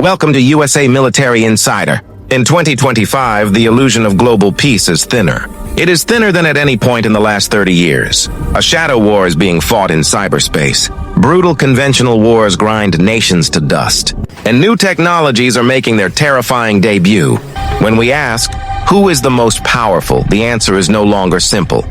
Welcome to USA Military Insider. In 2025, the illusion of global peace is thinner. It is thinner than at any point in the last 30 years. A shadow war is being fought in cyberspace. Brutal conventional wars grind nations to dust. And new technologies are making their terrifying debut. When we ask, who is the most powerful, the answer is no longer simple.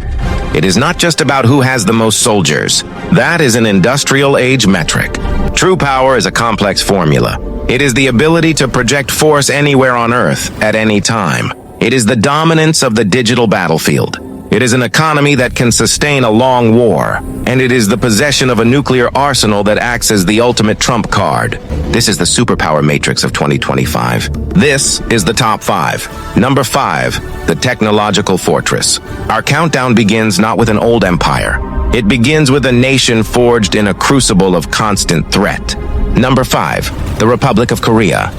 It is not just about who has the most soldiers. That is an industrial age metric. True power is a complex formula. It is the ability to project force anywhere on Earth at any time. It is the dominance of the digital battlefield. It is an economy that can sustain a long war. And it is the possession of a nuclear arsenal that acts as the ultimate trump card. This is the superpower matrix of 2025. This is the top 5. Number 5, the technological fortress. Our countdown begins not with an old empire. It begins with a nation forged in a crucible of constant threat. Number 5, the Republic of Korea.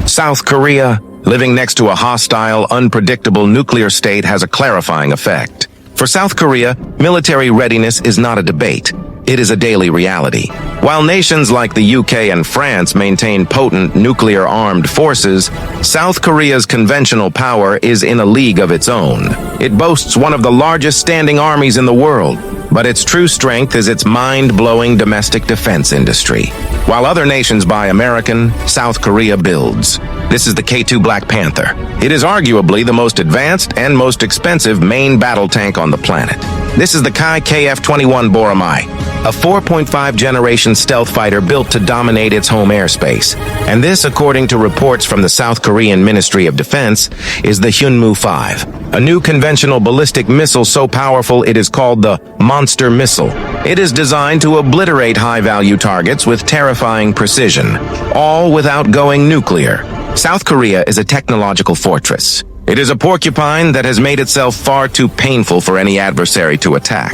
South Korea, living next to a hostile, unpredictable nuclear state, has a clarifying effect. For South Korea, military readiness is not a debate. It is a daily reality. While nations like the UK and France maintain potent nuclear-armed forces, South Korea's conventional power is in a league of its own. It boasts one of the largest standing armies in the world, but its true strength is its mind-blowing domestic defense industry. While other nations buy American, South Korea builds. This is the K2 Black Panther. It is arguably the most advanced and most expensive main battle tank on the planet. This is the Kai KF-21 Boramae, a 4.5 generation stealth fighter built to dominate its home airspace. And this, according to reports from the South Korean Ministry of Defense, is the Hyunmoo-5, a new conventional ballistic missile so powerful it is called the Monster Missile. It is designed to obliterate high-value targets with terrifying precision, all without going nuclear. South Korea is a technological fortress. It is a porcupine that has made itself far too painful for any adversary to attack.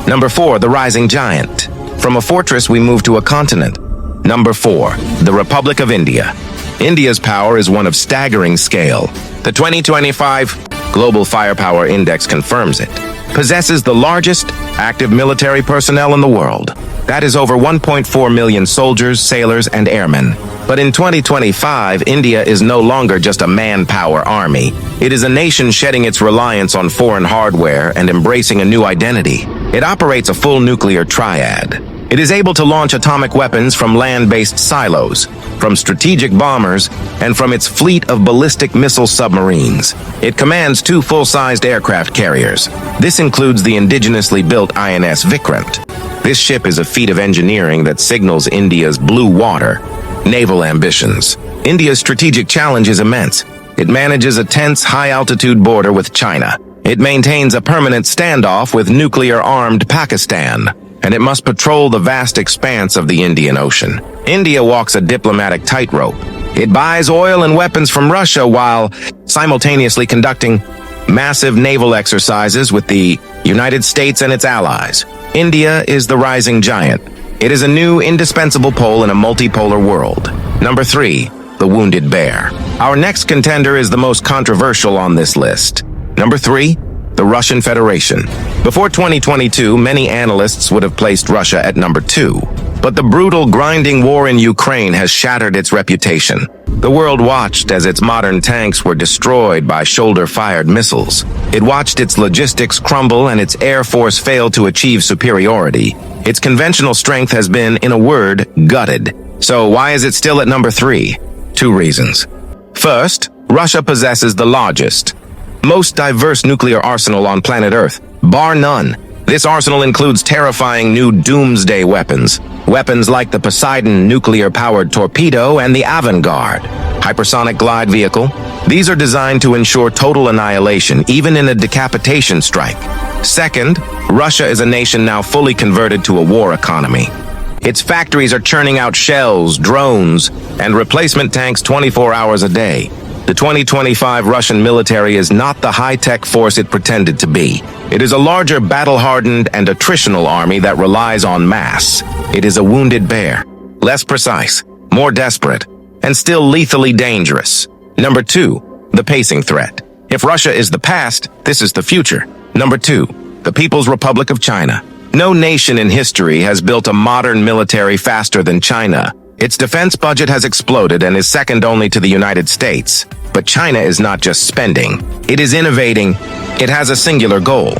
Number 4, the rising giant. From a fortress, we move to a continent. Number 4, the Republic of India. India's power is one of staggering scale. The 2025 Global Firepower Index confirms it. Possesses the largest active military personnel in the world. That is over 1.4 million soldiers, sailors, and airmen. But in 2025, India is no longer just a manpower army. It is a nation shedding its reliance on foreign hardware and embracing a new identity. It operates a full nuclear triad. It is able to launch atomic weapons from land-based silos, from strategic bombers, and from its fleet of ballistic missile submarines. It commands 2 full-sized aircraft carriers. This includes the indigenously built INS Vikrant. This ship is a feat of engineering that signals India's blue water naval ambitions. India's strategic challenge is immense. It manages a tense, high-altitude border with China. It maintains a permanent standoff with nuclear-armed Pakistan, and it must patrol the vast expanse of the Indian Ocean. India walks a diplomatic tightrope. It buys oil and weapons from Russia while simultaneously conducting massive naval exercises with the United States and its allies. India is the rising giant. It is a new, indispensable pole in a multipolar world. Number 3, the wounded bear. Our next contender is the most controversial on this list. Number 3, the Russian Federation. Before 2022, many analysts would have placed Russia at number 2. But the brutal, grinding war in Ukraine has shattered its reputation. The world watched as its modern tanks were destroyed by shoulder-fired missiles. It watched its logistics crumble and its air force fail to achieve superiority. Its conventional strength has been, in a word, gutted. So why is it still at number 3? 2 reasons. First, Russia possesses the largest, most diverse nuclear arsenal on planet Earth, bar none. This arsenal includes terrifying new Doomsday weapons. Weapons like the Poseidon nuclear-powered torpedo and the Avant-Garde hypersonic glide vehicle. These are designed to ensure total annihilation, even in a decapitation strike. Second, Russia is a nation now fully converted to a war economy. Its factories are churning out shells, drones, and replacement tanks 24 hours a day. The 2025 Russian military is not the high-tech force it pretended to be. It is a larger, battle-hardened, and attritional army that relies on mass. It is a wounded bear, less precise, more desperate, and still lethally dangerous. Number 2, the pacing threat. If Russia is the past, this is the future. Number 2, the People's Republic of China. No nation in history has built a modern military faster than China. Its defense budget has exploded and is second only to the United States. But China is not just spending, it is innovating. It has a singular goal: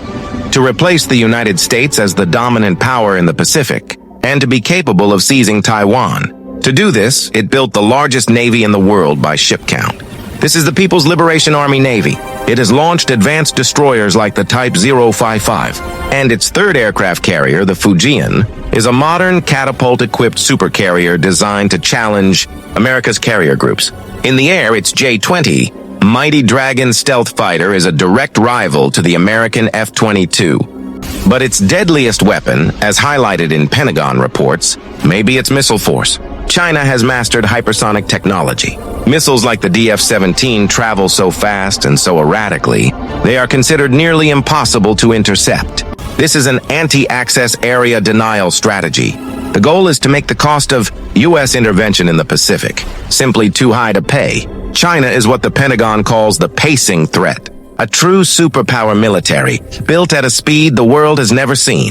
to replace the United States as the dominant power in the Pacific, and to be capable of seizing Taiwan. To do this, it built the largest navy in the world by ship count. This is the People's Liberation Army Navy. It has launched advanced destroyers like the Type 055, and its third aircraft carrier, the Fujian, is a modern catapult-equipped supercarrier designed to challenge America's carrier groups. In the air, its J-20, Mighty Dragon stealth fighter, is a direct rival to the American F-22. But its deadliest weapon, as highlighted in Pentagon reports, may be its missile force. China has mastered hypersonic technology. Missiles like the DF-17 travel so fast and so erratically, they are considered nearly impossible to intercept. This is an anti-access area denial strategy. The goal is to make the cost of U.S. intervention in the Pacific simply too high to pay. China is what the Pentagon calls the pacing threat, a true superpower military built at a speed the world has never seen.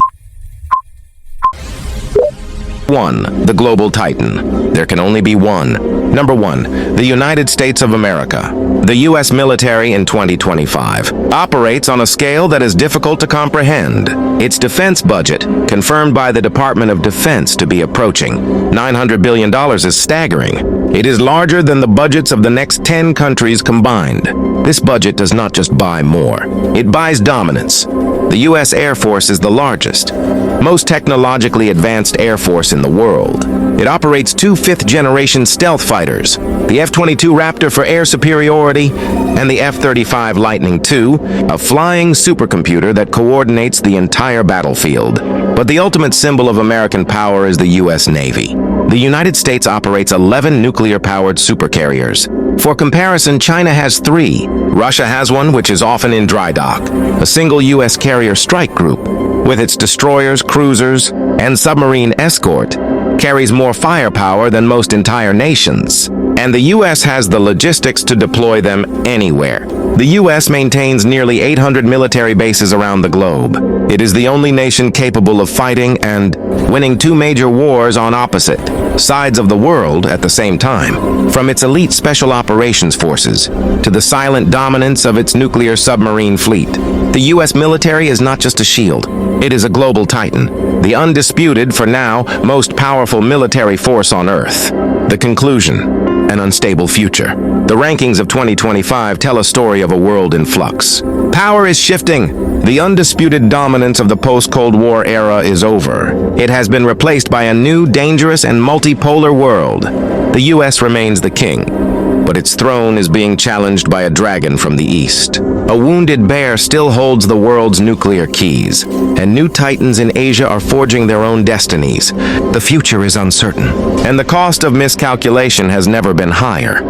1. The global titan. There can only be one. Number 1. The United States of America. The U.S. military in 2025 operates on a scale that is difficult to comprehend. Its defense budget, confirmed by the Department of Defense to be approaching $900 billion, is staggering. It is larger than the budgets of the next 10 countries combined. This budget does not just buy more. It buys dominance. The U.S. Air Force is the largest, most technologically advanced Air Force in the world. It operates 2 fifth-generation stealth fighters, the F-22 Raptor for air superiority, and the F-35 Lightning II, a flying supercomputer that coordinates the entire battlefield. But the ultimate symbol of American power is the U.S. Navy. The United States operates 11 nuclear-powered supercarriers. For comparison, China has 3. Russia has one, which is often in dry dock. A single U.S. carrier strike group, with its destroyers, cruisers, and submarine escort, carries more firepower than most entire nations. And the U.S. has the logistics to deploy them anywhere. The U.S. maintains nearly 800 military bases around the globe. It is the only nation capable of fighting and winning 2 major wars on opposite sides of the world at the same time. From its elite special operations forces to the silent dominance of its nuclear submarine fleet, the U.S. military is not just a shield. It is a global titan, the undisputed, for now, most powerful military force on Earth. The conclusion: an unstable future. The rankings of 2025 tell a story of a world in flux. Power is shifting. The undisputed dominance of the post-Cold War era is over. It has been replaced by a new, dangerous, and multipolar world. The U.S. remains the king, but its throne is being challenged by a dragon from the east. A wounded bear still holds the world's nuclear keys, and new titans in Asia are forging their own destinies. The future is uncertain, and the cost of miscalculation has never been higher.